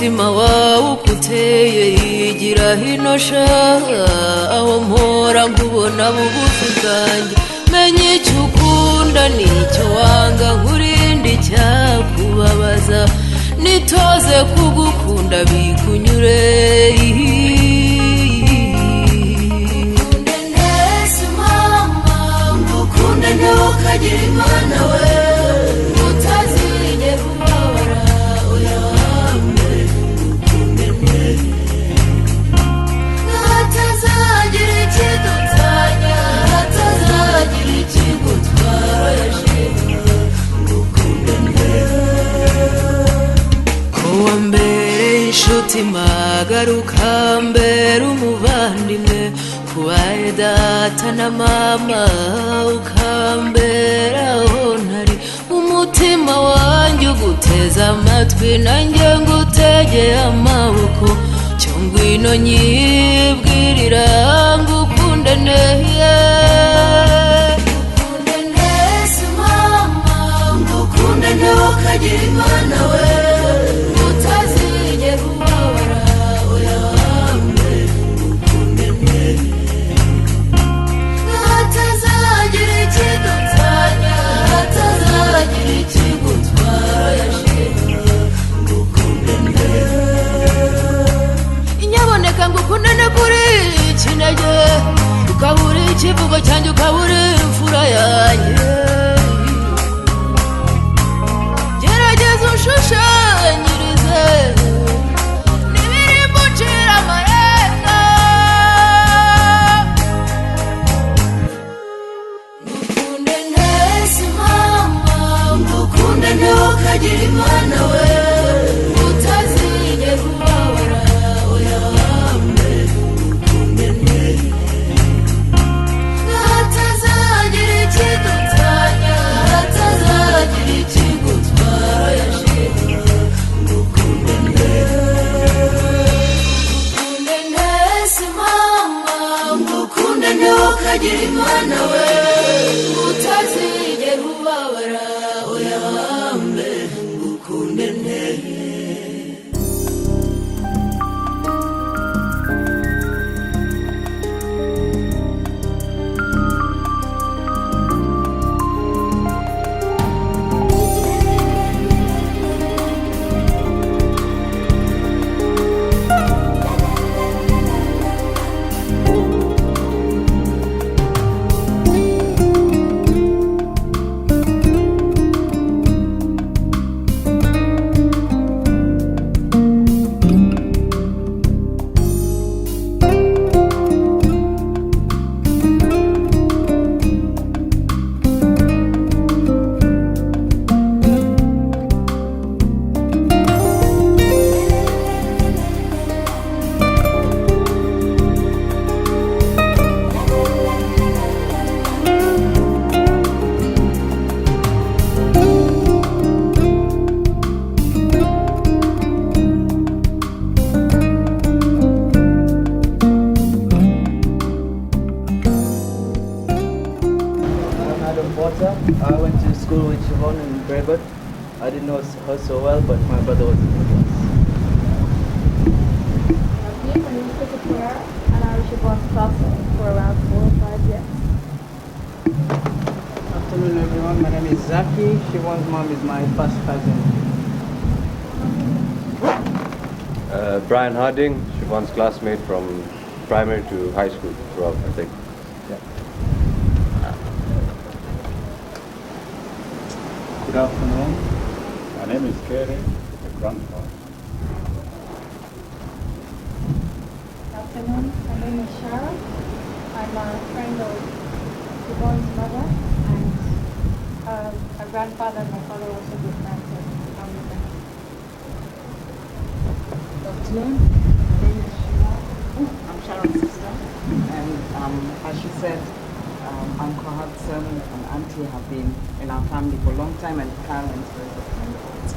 umutima wawe ukuteye yigira hino sha aho mpora nkubona bugufi bwanjye menye icyo ukunda n'icyo wanga nkurinde icyakubabaza nitoze kugukunda bikunyure ukunde neza mama ngukunde ntukagire imana we utazigera ubabara uyambe ngukunde neza hatazagira ikidutanya hatazagira ikigutwara yashimye ngukunde kuwa mbere inshuti magaruka mbere umuvandimwe kubaye data na mama ukambera aho ntari umutima wanjye uguteza amatwi nanjye ngutegeye amaboko cyo ngwino nyibwirira ngukunde neye ngukunde neza mama ngukunde ntukagire imana we utazigera ubabara uyambe ngukunde hatazagira ikidutanya hatazagira ikigutwara yashimye ngukunde inyaboneka ngukunde kuri kinege ukabura ikivugo cyanjye ukabura imfura yanjye gerageza ushushanyirize n'ibirimo ucira amarenga ngukunde neza mama ngukunde ntukagire imana we utazigera ubabara uyambe ngukunde hatazagira ikidutanya hatazagira ikigutwara yashimye ngukunde neza mama ngukunde ntukagire imana we utazigera ubabara uyambe ngukunde I went to school with Siobhan and Kere. I didn't know her so well, but my brother was in the class. My name is Kere, and I was Siobhan's classmate for around 4 or 5 years. Good afternoon, everyone. My name is Zaki. Siobhan's mom is my first cousin. Brian Harding, Siobhan's classmate from primary to high school throughout, I think. Good afternoon. My name is Kere, the grandfather. Good afternoon. My name is Sharon. I'm a friend of Siobhan's mother, and her grandfather and my father are also good friends of the family members. Good afternoon. My name is Sheila. I'm Sharon's sister, and as she said, Uncle Hudson and Auntie have been in our family for a long time, and Karen is very good friend of ours.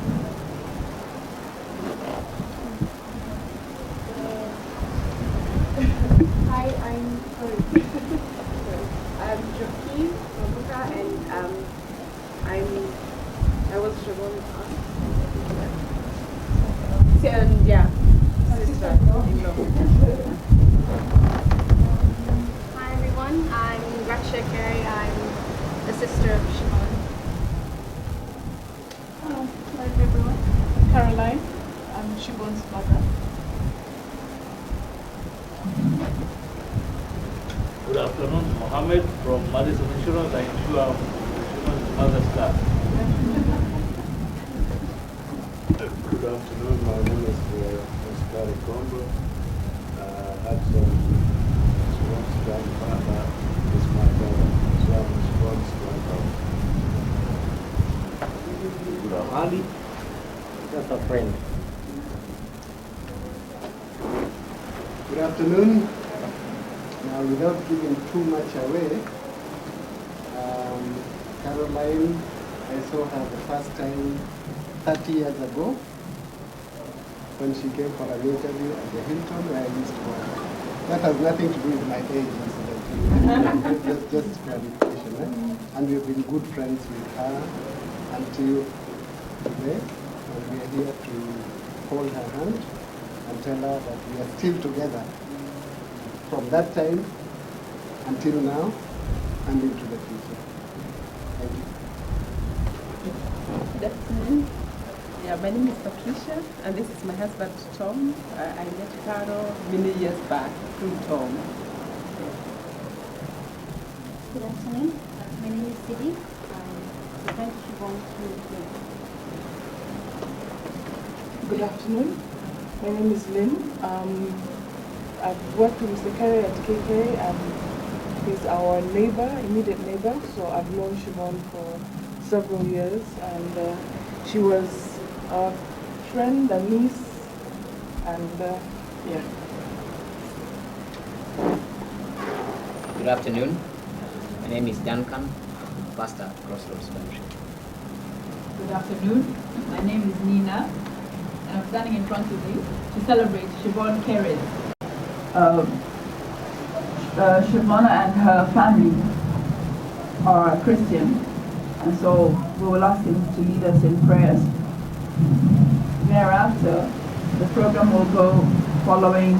Hi, I'm sorry. I'm Joaquin from Buka, and I was Siobhan's aunt. Yeah, sister-in-law. Hi everyone, I'm Kere. I'm the sister of Siobhan. Hi everyone, Caroline. I'm Siobhan's mother. Good afternoon, Mohammed from Madison Insurance. I'm sure I'm Siobhan's mother's car. Good afternoon, my name is Oscar Combo. Hudson Siobhan's grandfather is my brother, so I'm Siobhan's grandfather. Ali, just a friend. Good afternoon. Now, without giving too much away, Caroline, I saw her the first time 30 years ago when she came for an interview at the Hilton where I used to work. That has nothing to do with my age, incidentally. just clarification. And we've been good friends with her until today, and we are here to hold her hand and tell her that we are still together from that time until now and into the future. Thank you. Good afternoon. Yeah, my name is Patricia, and this is my husband Tom. I met Caro many years back through Tom. Good afternoon, my name is Sidi. I'm the friend of Siobhan through Lynn. Good afternoon, my name is Lynn. I've worked with Mr. Kere at Kere, and he's our neighbor, immediate neighbor. So I've known Siobhan for several years, and she was a friend, a niece, and yeah. Good afternoon. My name is Duncan, pastor at Crossroads Fellowship. Good afternoon. My name is Nina, and I'm standing in front of you to celebrate Siobhan Kere. Siobhan and her family are Christian, and so we will ask him to lead us in prayers. Thereafter, the program will go following.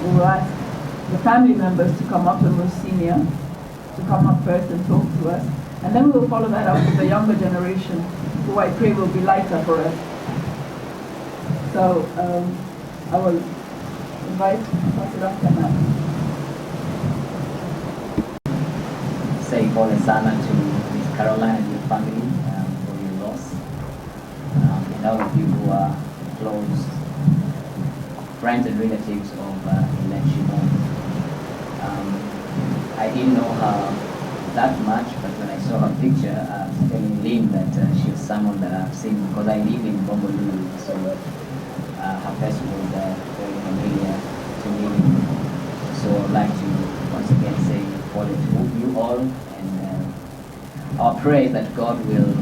We will ask the family members to come up, and we're senior, to come up first and talk to us. And then we will follow that up with the younger generation, who I pray will be lighter for us. So I will invite Pastor Duncan now. Say pole sana to Miss Caroline and your family for your loss. And all of you who are close friends and relatives of Ellen Siobhan. I didn't know her that much, but when I saw her picture, I was telling Lynn that she was someone that I've seen because I live in Bombolulu, so her face was very familiar to me. So I'd like to once again say for you all, and our prayer is that God will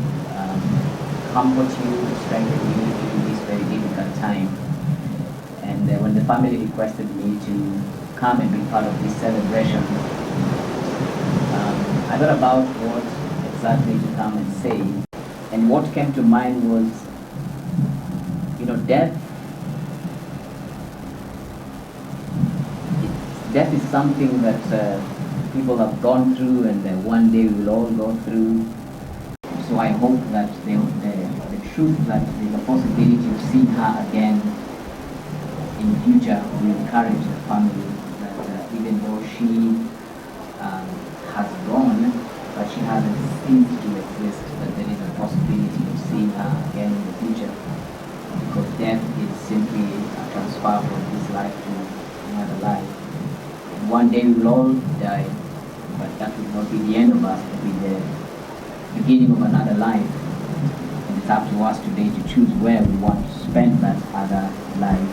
comfort you, strengthen you during this very difficult time. And when the family requested me to come and be part of this celebration, I thought about what exactly to come and say. And what came to mind was, death is something that people have gone through, and one day we will all go through. So I hope that the truth that there's a possibility of seeing her again in future will encourage the family that even though she has gone, but she hasn't ceased to exist, that there is a possibility of seeing her again in the future. Because death is simply a transfer from this life to another life. And one day we will all die, but that will not be the end of us, it will be the beginning of another life. And it's up to us today to choose where we want to spend that other life.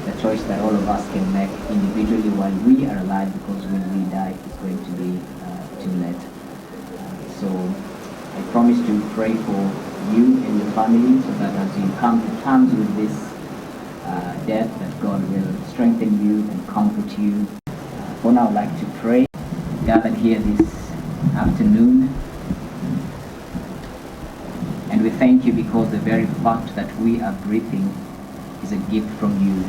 The choice that all of us can make individually while we are alive, because when we die it's going to be too late. So I promise to pray for you and your family, so that as you come to terms with this death, that God will strengthen you and comfort you. For now, I'd like to pray. Gathered here this afternoon, and we thank you because the very fact that we are breathing is a gift from you.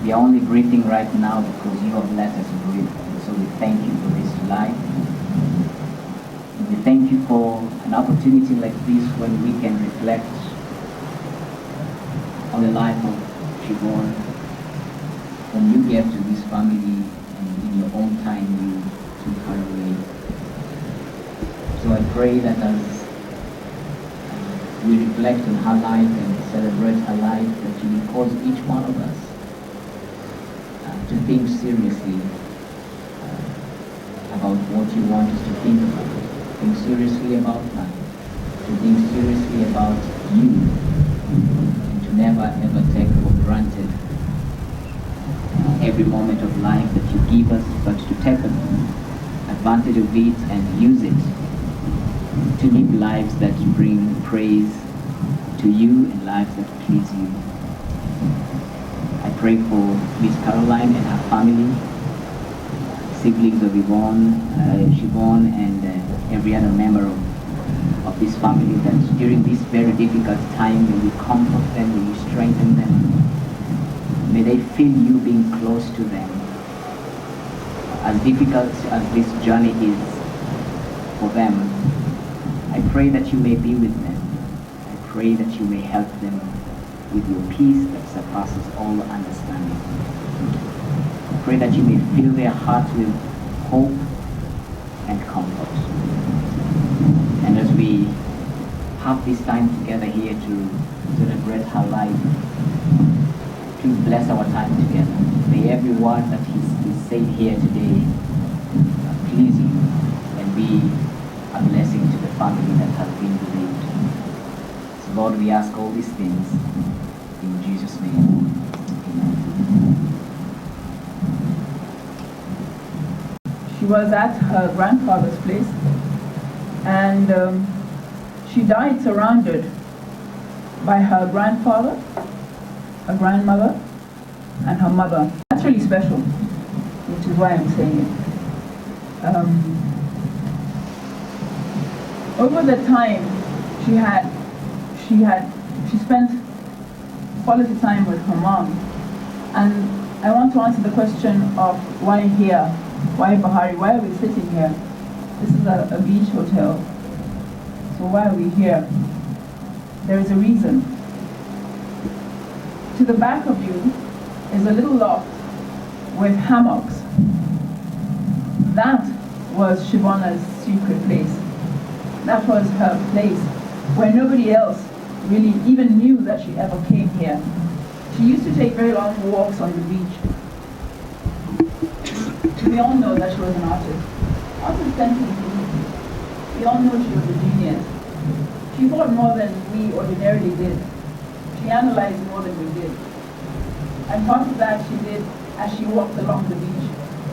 We are only breathing right now because you have let us breathe. And so we thank you for this life. And we thank you for an opportunity like this when we can reflect on the life of Siobhan, when you gave to this family and in your own time you took her away. So I pray that as we reflect on her life and celebrate her life, that you will cause each one of us to think seriously about what you want us to think about. Think seriously about life. To think seriously about you. And to never ever take for granted every moment of life that you give us, but to take advantage of it and use it to live lives that bring praise to you and lives that please you. I pray for Miss Caroline and her family, siblings of Siobhan, and every other member of this family, that during this very difficult time, may you comfort them, may you strengthen them, may they feel you being close to them. As difficult as this journey is for them, I pray that you may be with them. I pray that you may help them with your peace that surpasses all understanding. I pray that you may fill their hearts with hope and comfort. And as we have this time together here to celebrate her life, please bless our time together. May every word that is said here today please you and be a blessing to the family that has been bereaved. So Lord, we ask all these things in Jesus' name. Amen. She was at her grandfather's place, and she died surrounded by her grandfather, her grandmother, and her mother. That's really special, which is why I'm saying it. Over the time, she spent quality time with her mom, and I want to answer the question of why here, why Bahari, why are we sitting here? This is a beach hotel, so why are we here? There is a reason. To the back of you is a little loft with hammocks. That was Siobhan's secret place. That was her place where nobody else really even knew that she ever came here. She used to take very long walks on the beach. We all know that she was an artist. Artist sentiment. We all know she was a genius. She thought more than we ordinarily did. She analyzed more than we did. And part of that she did as she walked along the beach.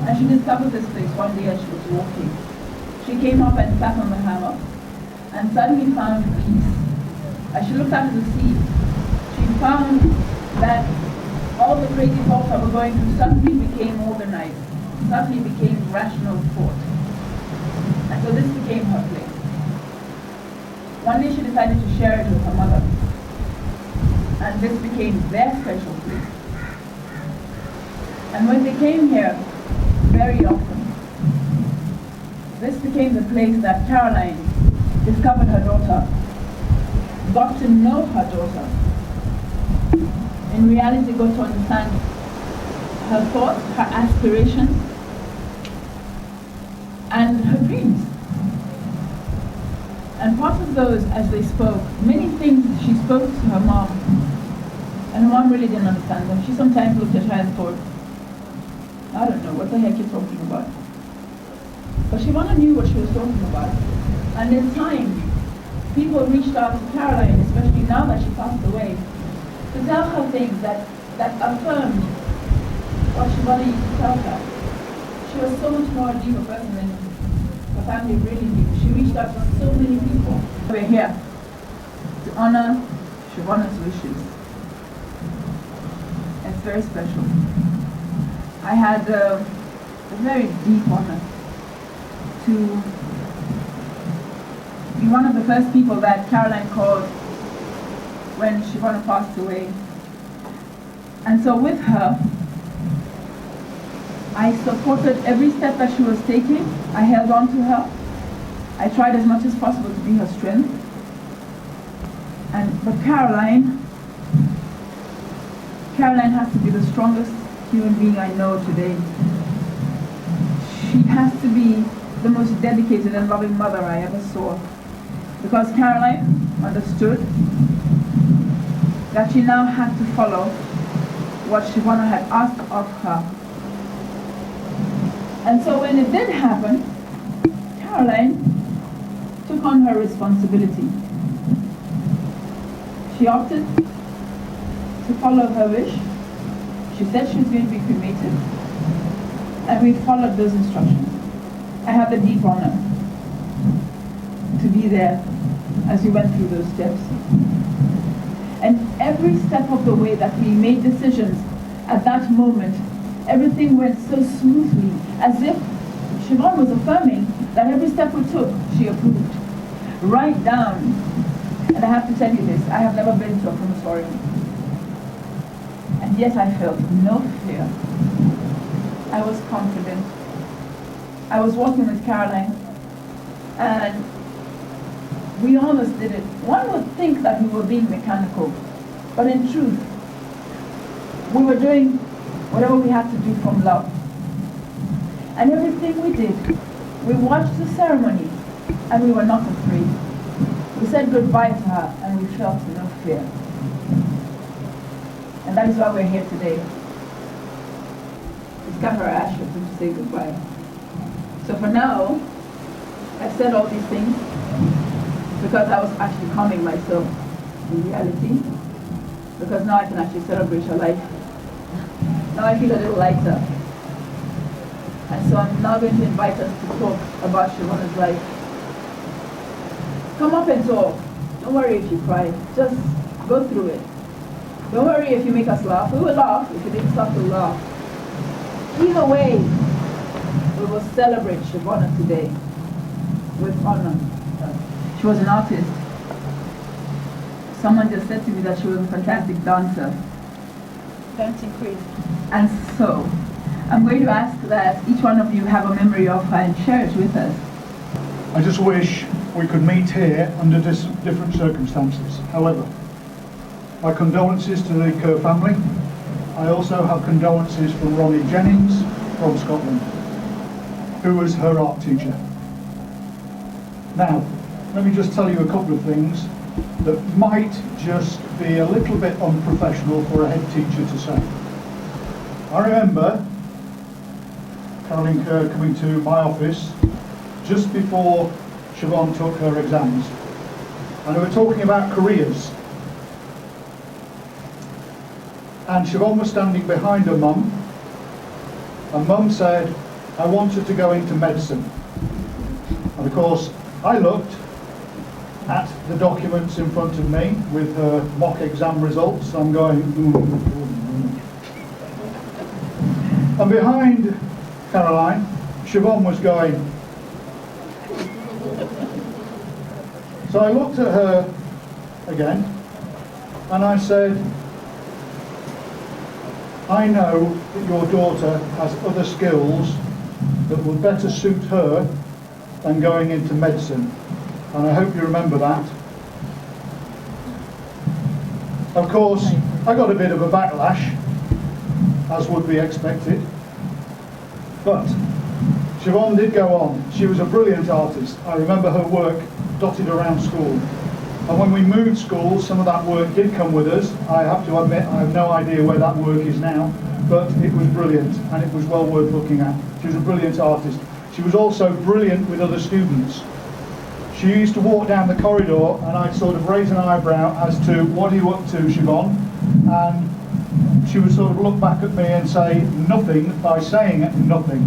And she discovered this place one day as she was walking. She came up and sat on the hammock and suddenly found peace. As she looked out at the sea, she found that all the crazy thoughts that were going through suddenly became organized, suddenly became rational thought. And so this became her place. One day she decided to share it with her mother. And this became their special place. And when they came here, very often, this became the place that Caroline discovered her daughter, got to know her daughter, in reality got to understand her thoughts, her aspirations, and her dreams. And part of those, as they spoke, many things she spoke to her mom, and her mom really didn't understand them. She sometimes looked at her and thought, I don't know, what the heck you're talking about. But Siobhan knew what she was talking about. And in time, people reached out to Caroline, especially now that she passed away, to tell her things that affirmed what Siobhan used to tell her. She was so much more a deeper person than her family really knew. She reached out to so many people. We're here to honor Siobhan's wishes. It's very special. I had a very deep honor to be one of the first people that Caroline called when Siobhan passed away. And so with her, I supported every step that she was taking. I held on to her. I tried as much as possible to be her strength. But Caroline has to be the strongest human being I know today. She has to be the most dedicated and loving mother I ever saw. Because Caroline understood that she now had to follow what Siobhan had asked of her. And so when it did happen, Caroline took on her responsibility. She opted to follow her wish. She said she was going to be cremated, and we followed those instructions. I have the deep honor to be there as we went through those steps. And every step of the way that we made decisions at that moment, everything went so smoothly, as if Siobhan was affirming that every step we took, she approved. Right down. And I have to tell you this, I have never been to a crematorium. And yet I felt no fear. I was confident. I was walking with Caroline, and we almost did it. One would think that we were being mechanical, but in truth, we were doing whatever we had to do from love. And everything we did, we watched the ceremony, and we were not afraid. We said goodbye to her, and we felt no fear. And that is why we're here today. It's got her ashes to say goodbye. So for now, I've said all these things because I was actually calming myself in reality. Because now I can actually celebrate her life. Now I feel a little lighter. And so I'm now going to invite us to talk about Siobhan's life. Come up and talk. Don't worry if you cry. Just go through it. Don't worry if you make us laugh. We will laugh. If you didn't stop, we'll laugh. Either way, we will celebrate Siobhan today with honor. She was an artist. Someone just said to me that she was a fantastic dancer. Dancing queen. And so, I'm going to ask that each one of you have a memory of her and share it with us. I just wish we could meet here under different circumstances. However, my condolences to the Kere family. I also have condolences from Ronnie Jennings from Scotland, who was her art teacher. Now, let me just tell you a couple of things that might just be a little bit unprofessional for a head teacher to say. I remember Caroline Kere coming to my office just before Siobhan took her exams, and we were talking about careers. And Siobhan was standing behind her mum, and mum said, I want her to go into medicine. And of course, I looked at the documents in front of me with her mock exam results. I'm going, And behind Caroline, Siobhan was going. So I looked at her again, and I said, I know that your daughter has other skills that will better suit her than going into medicine. And I hope you remember that. Of course, I got a bit of a backlash, as would be expected. But Siobhan did go on. She was a brilliant artist. I remember her work dotted around school. And when we moved schools, some of that work did come with us. I have to admit, I have no idea where that work is now, but it was brilliant, and it was well worth looking at. She was a brilliant artist. She was also brilliant with other students. She used to walk down the corridor, and I'd sort of raise an eyebrow as to, what are you up to, Siobhan? And she would sort of look back at me and say nothing by saying nothing.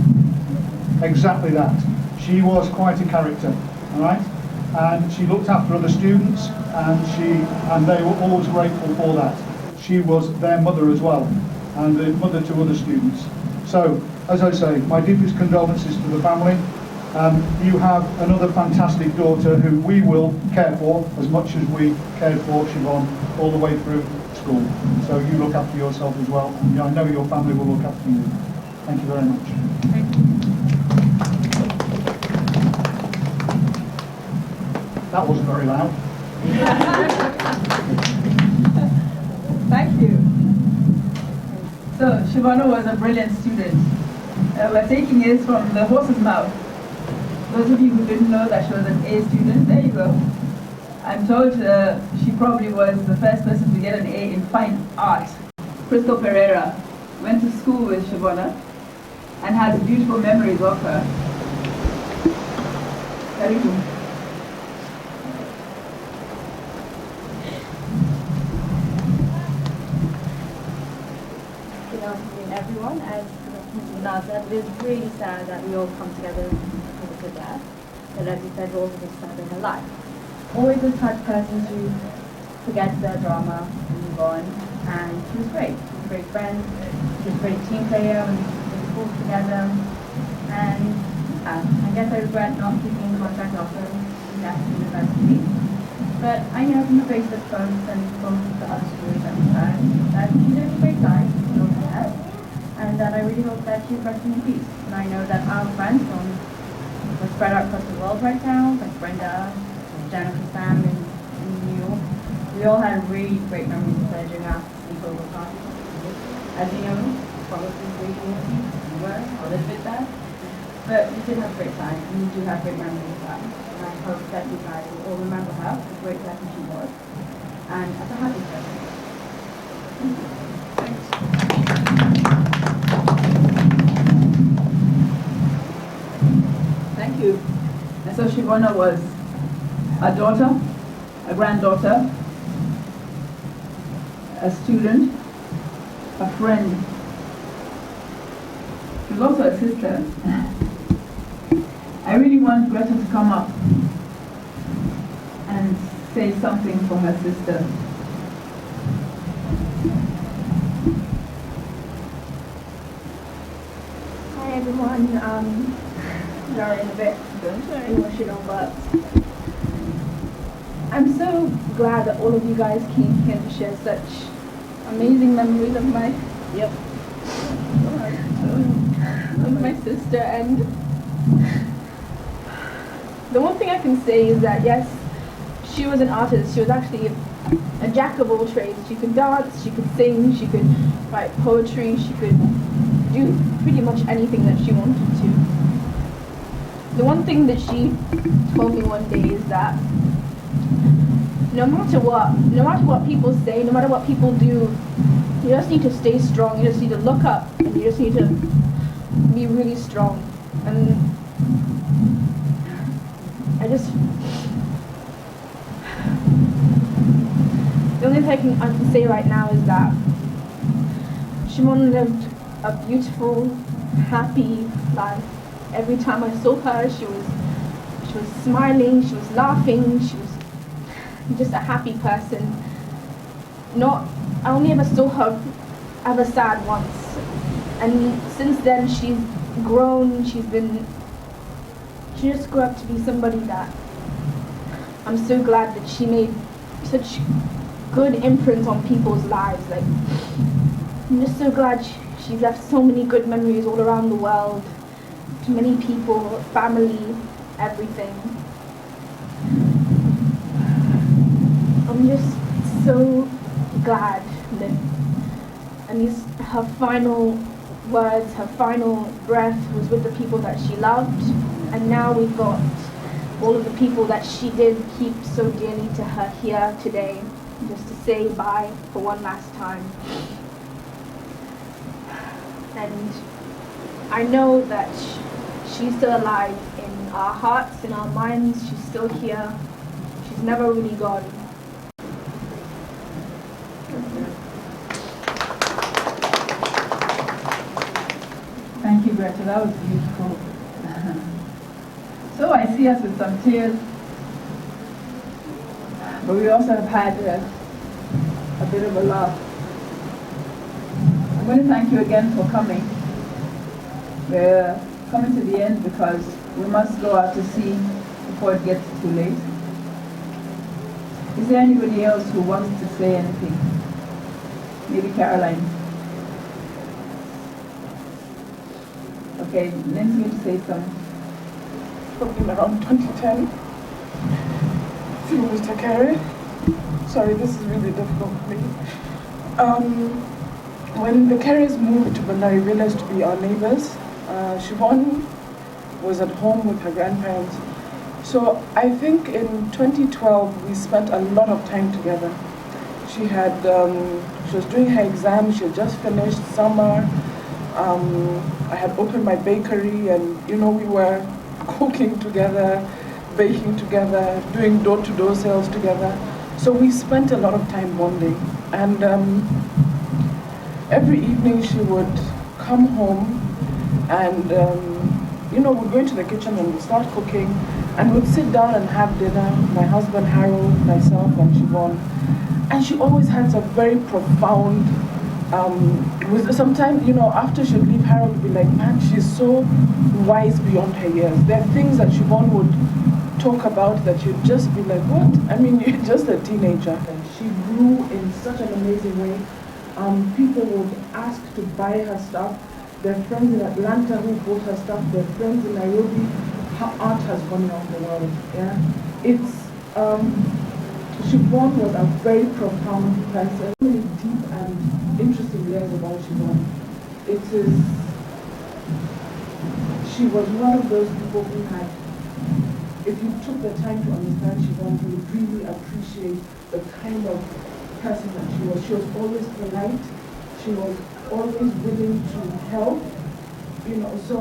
Exactly that. She was quite a character, all right? And she looked after other students, and they were always grateful for that. She was their mother as well, and the mother to other students. So, as I say, my deepest condolences to the family. You have another fantastic daughter who we will care for as much as we cared for Siobhan all the way through school. So you look after yourself as well, and I know your family will look after you. Thank you very much. Thank you. That wasn't very loud. Thank you. So, Siobhan was a brilliant student. We're taking it from the horse's mouth. Those of you who didn't know that she was an A student, there you go. I'm told she probably was the first person to get an A in fine art. Crystal Pereira went to school with Siobhan and has beautiful memories of her. Very good. Good afternoon, everyone. As Naz said, it is really sad that we all come together because of her death. But as you said, Rose was sad in her life. Always a type of person to forget the drama and move on. And she was great. She was a great friend. She was a great team player. We did schools together. And I guess I regret not keeping in contact often at university. But I know from the Facebook posts and from the other stories that we've heard that she lived a great life, no care, and that I really hope that she's resting in peace. And I know that our friends are spread out across the world right now, like Brenda, Jennifer, Sam, and you. We all had really great memories of her during our sleepover party. As you know, probably really naughty, we were a little bit bad. But we did have a great time, and we do have great memories of her. And I hope that you guys will all remember her, the great person she was, and as a happy person. Thank you. And so Siobhan was a daughter, a granddaughter, a student, a friend. She was also a sister. I really want Greta to come up and say something for her sister. Hi everyone. Sorry, I'm a bit emotional, but I'm so glad that all of you guys came here to share such amazing memories of my of my sister. And the one thing I can say is that yes, she was an artist. She was actually a jack of all trades. She could dance, she could sing, she could write poetry, she could do pretty much anything that she wanted to. The one thing that she told me one day is that no matter what people say, no matter what people do, you just need to stay strong. You just need to look up, and you just need to be really strong. And the only thing I can say right now is that Siobhan lived a beautiful, happy life. Every time I saw her, she was smiling, she was laughing, she was just a happy person. I only ever saw her ever sad once. And since then she's grown, she just grew up to be somebody that I'm so glad that she made such good imprints on people's lives. Like, I'm just so glad she's left so many good memories all around the world, to many people, family, everything. I'm just so glad that her final words, her final breath was with the people that she loved, and now we've got all of the people that she did keep so dearly to her here today, just to say bye for one last time. And I know that she's still alive in our hearts, in our minds. She's still here. She's never really gone. Thank you, Greta. That was beautiful. So I see us with some tears, but we also have had a bit of a laugh. I'm going to thank you again for coming. We're coming to the end because we must go out to sea before it gets too late. Is there anybody else who wants to say anything? Maybe Caroline. Okay, Lynn's going to say something. Probably around 2010. To Mr. Kere. Sorry, this is really difficult for me. When the Keres moved to Bandari Village to be our neighbors, Siobhan was at home with her grandparents. So I think in 2012 we spent a lot of time together. She was doing her exam, she had just finished summer. I had opened my bakery and we were cooking together, baking together, doing door-to-door sales together. So we spent a lot of time bonding. And every evening she would come home and we'd go into the kitchen and we'd start cooking and we'd sit down and have dinner, my husband Harold, myself and Siobhan. And she always had a very profound sometimes, after she'd leave, Harold would be like, man, she's so wise beyond her years. There are things that Siobhan would talk about that you'd just be like, what? I mean, you're just a teenager. And she grew in such an amazing way. People would ask to buy her stuff. There are friends in Atlanta who bought her stuff. There are friends in Nairobi. Her art has gone around the world. Yeah, Siobhan was a very profound person. Really deep and interesting layers about Siobhan. She was one of those people who had, if you took the time to understand Siobhan, you would really appreciate the kind of person that she was. She was always polite. She was always willing to help. So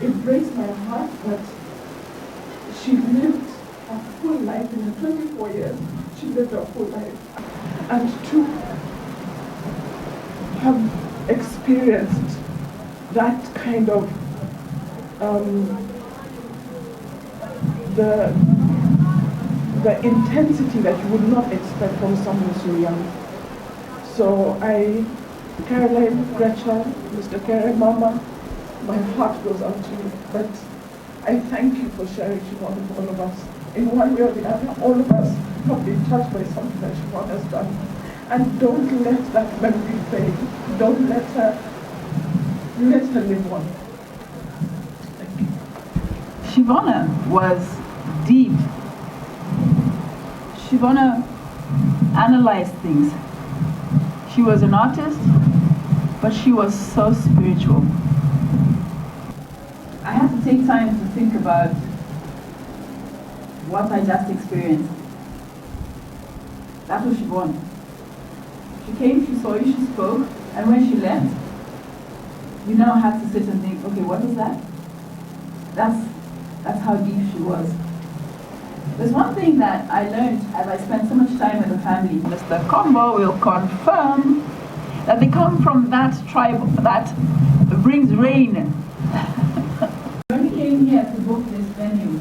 it breaks my heart, but she lived a full life. In the 24 years, she lived a full life. And to have experienced that kind of the intensity that you would not expect from someone so young. So Caroline, Gretchen, Mr. Kere, Mama, my heart goes out to you. But I thank you for sharing Siobhan with all of us. In one way or the other, all of us have been touched by something that Siobhan has done. And don't let that memory fade. Don't let her live on. Thank you. Siobhan was deep. Siobhan analyzed things. She was an artist, but she was so spiritual. I had to take time to think about what I just experienced. That was Siobhan. She came, she saw you, she spoke, and when she left, you now had to sit and think, okay, what was that? That's how deep she was. There's one thing that I learned as I spent so much time with the family. Mr. Combo will confirm that they come from that tribe that brings rain. When we came here to book this venue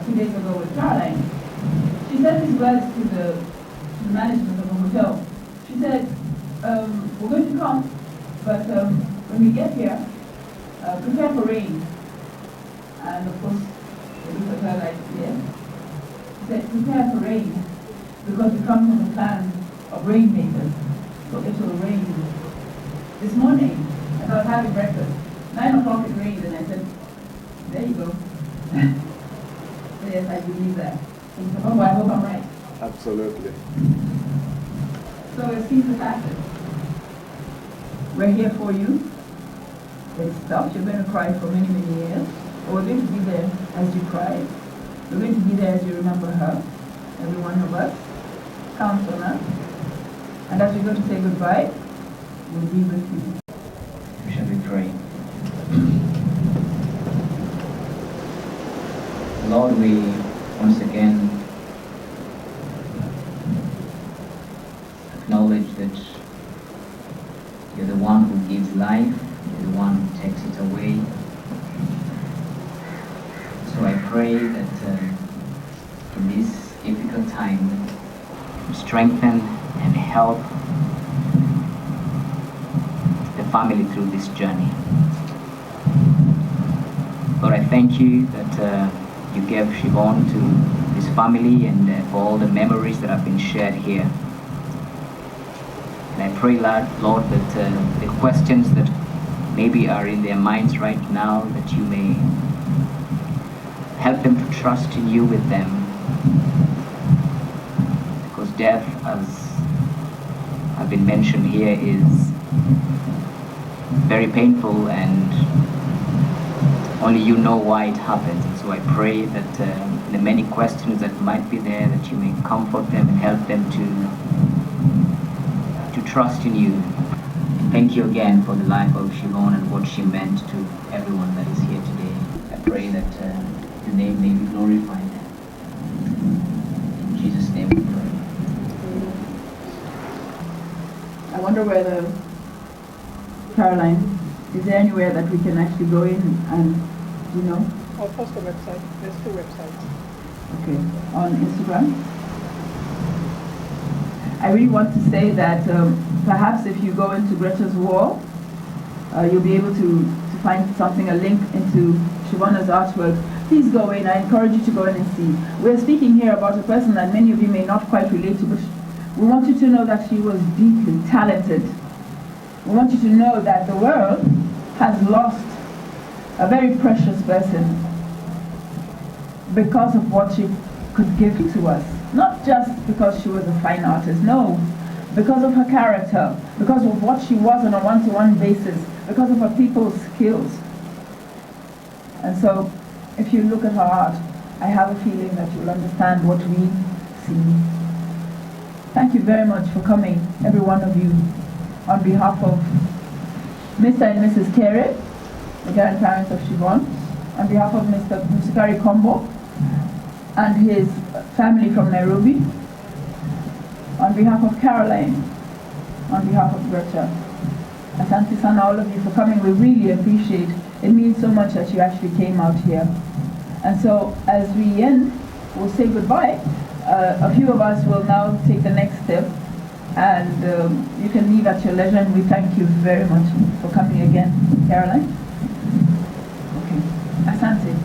2 days ago with Caroline, she said these words to the management of the hotel. She said, we're going to come, but when we get here, prepare for rain. And of course, they looked at her like, yes. She said, prepare for rain, because we come from the clan of rainmakers. So it will rain. This morning, as I was having breakfast, 9 o'clock it rained, and I said, there you go. So yes, I believe that. Oh, I hope I'm right. Absolutely. So it seems to happen. We're here for you. It's tough. You're going to cry for many, many years. But we're going to be there as you cry. We're going to be there as you remember her. Every one of us counts on us. And as we're going to say goodbye, we'll be with you. Shall we pray? Lord, we once again acknowledge that you're the one who gives life, you're the one who takes it away. So I pray that in this difficult time, you strengthen and help the family through this journey. Lord, I thank you that you gave Siobhan to his family and for all the memories that have been shared here. And I pray, Lord, that the questions that maybe are in their minds right now, that you may help them to trust in you with them. Because death, as have been mentioned here, is very painful and only you know why it happens. And so I pray that the many questions that might be there, that you may comfort them and help them to trust in you. Thank you again for the life of Siobhan and what she meant to everyone that is here today. I pray that your name may be glorified. In Jesus' name we pray. I wonder whether, Caroline, is there anywhere that we can actually go in and, you know? I'll post the website. There's 2 websites. Okay, on Instagram. I really want to say that perhaps if you go into Greta's wall, you'll be able to find something, a link into Siobhan's artwork. Please go in. I encourage you to go in and see. We're speaking here about a person that many of you may not quite relate to, but we want you to know that she was deeply talented. We want you to know that the world has lost a very precious person because of what she could give to us. Not just because she was a fine artist, no. Because of her character, because of what she was on a one-to-one basis, because of her people's skills. And so, if you look at her art, I have a feeling that you'll understand what we see. Thank you very much for coming, every one of you, on behalf of Mr. and Mrs. Kere, the grandparents of Siobhan, on behalf of Mr. Musikari Kombo and his family from Nairobi, on behalf of Caroline, on behalf of Greta. Asante sana, all of you, for coming. We really appreciate it. It means so much that you actually came out here. And so, as we end, we'll say goodbye. A few of us will now take the next step, and you can leave at your leisure, and we thank you very much for coming again. Caroline? Okay. Asante.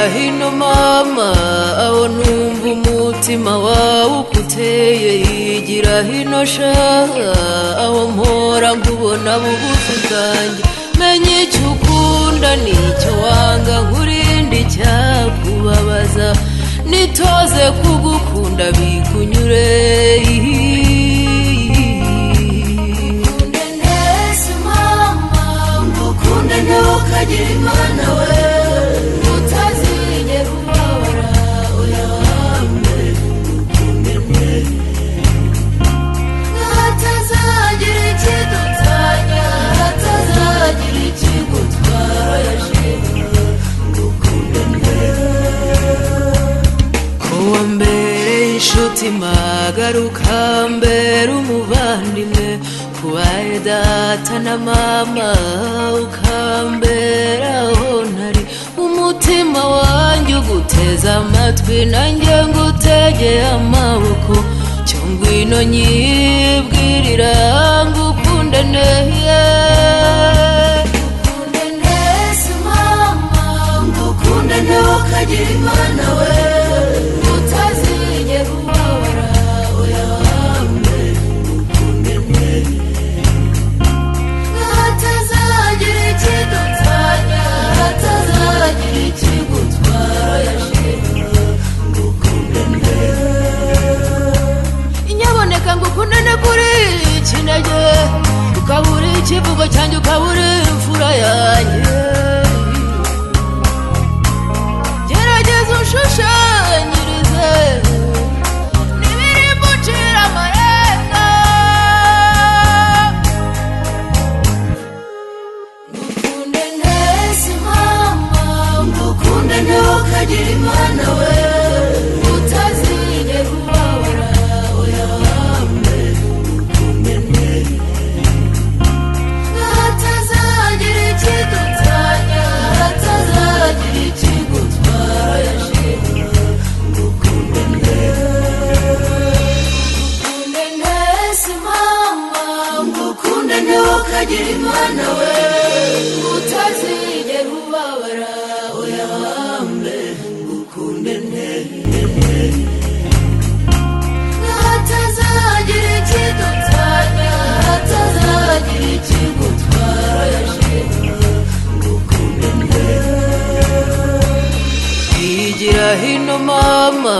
hino mama aho numva umutima wawe ukuteye yigira hino sha aho mpora nkubona bugufi bwanjye menye icyo ukunda n'icyo wanga nkurinde icyakubabaza nitoze kugukunda bikunyure ukunde neza mama ngukunde ntukagire imana we utazigera ubabara uyambe ukunde hatazagira ikidutanya hatazagira ikigutwara yashimwe ngukunde kuwa mbere inshuti magaruka mbere umuvandimwe kubaye data na mama ukambera aho ntari umutima wanjye uguteza amatwi nanjye ngutegeye amaboko cyo ngwino nyibwirira ngukunde neye ngukunde neza mama ngukunde ntukagire imana we utazigera ubabara uyambe ngukunde hatazagira ikidutanya hatazagira ikigutwara yashimwe ngukunde inyaboneka ngukunde kuri kinege ukabura ikivugo cyanjye ukabura imfura yanjye gerageza ushushanyirize n'ibirimo ucira amarenga ngukunde neza mama ngukunde ntukagire imana we utazigera ubabara uyambe ngukunde hatazagira ikidutanya hatazagira ikigutwara yashimwe ngukunde neza mama ngukunde ntukagire imana we utazigera ubabara uyambe ngukunde hatazagira ikidutanya hatazagira ikigutwara yashimwe ngukunde yigira hino mama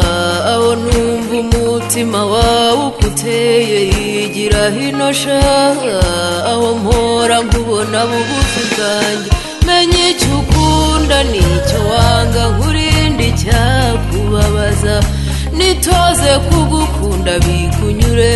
aho numva umutima wawe ukuteye yigira hino sha aho mpora nkubona bugufi bwanjye menye icyo ukunda n'icyo wanga nkurinde icyakubabaza nitoze kugukunda bikunyure